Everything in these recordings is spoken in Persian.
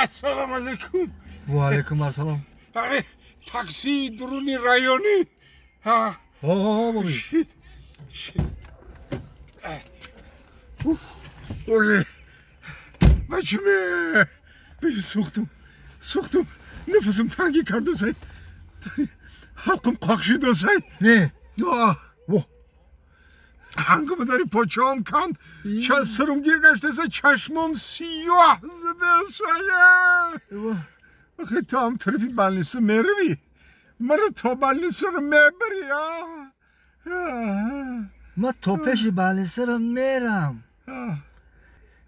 Assalomu alaykum. Va alaykum assalom. Abi taksi duruni rayoni. Ha. bobby. Oy. Başımı soktum. Nefesim tangi kardı say. Halkım kalkışıdı say. Ne? Hangi kadar poçom kan. Çalsırım girgaçtaysa çeşmem siyah zıdı saya. Tam trafik balisi mervi. Mara to balisi meber ya. ما تو پیش بالینسر میرم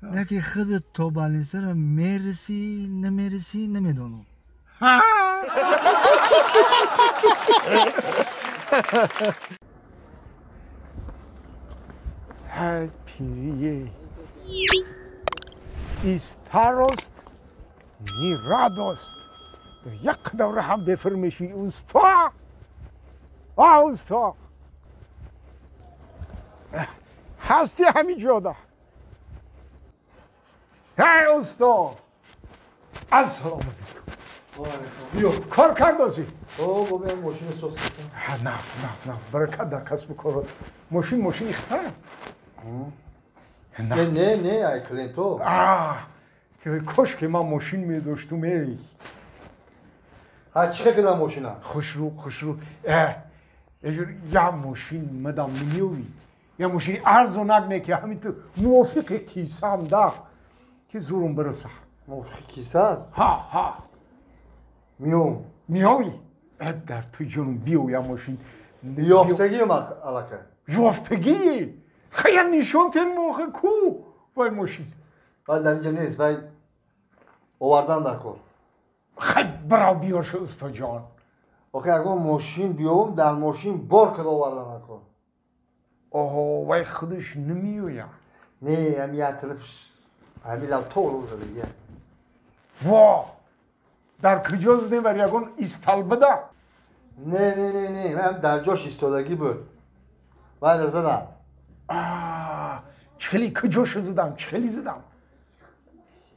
نه که خود تو بالینسر میرسی نمیرسی نمیدونم های پیریه ایستاروست نی رادوست یک دوره هم بفرمشی اوستا اوستا هستی همین جاده های اوستا السلام علیکم بیو کار کردازی بابا هم ماشین سوس نه برکت در کسب کارات ماشین اخته نه ای کلینتو که کاش که من ماشین می داشتم ای چه کدام ماشینه خوش رو یا ماشین مدام نمیوی یا ماشین ارزونک نه که همین تو موافق کیسم ده که زورم برسه موافق کیسه ها میوی در تو جنوب بیو یا ماشین یافتگی ما علاقه یافتگی خیلی نشون تن موقع کو وای ماشین ولی در اینجا نیست ولی آوردن در کار خیلی برای بیار شد استا جان اگه ماشین بیام در ماشین بار کد آوردن در کار وای خودش نمیویم نه هم یه طرفش همین لب تو روزه دیگه در کجاست نه بر یکون ایستال بده نه من در جاش ایستادگی بود ولی زدم چلی کجاش زدم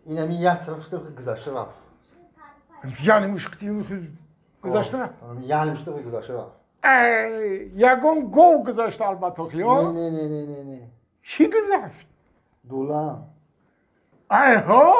این همین یک طرفش گذشته رفت یعنی مشکلی گذاشته نه؟ یعنی مشکلی گذاشته رفت یکون گو گذاشته البته خیال؟ نه چی گذاشت؟ دولم ها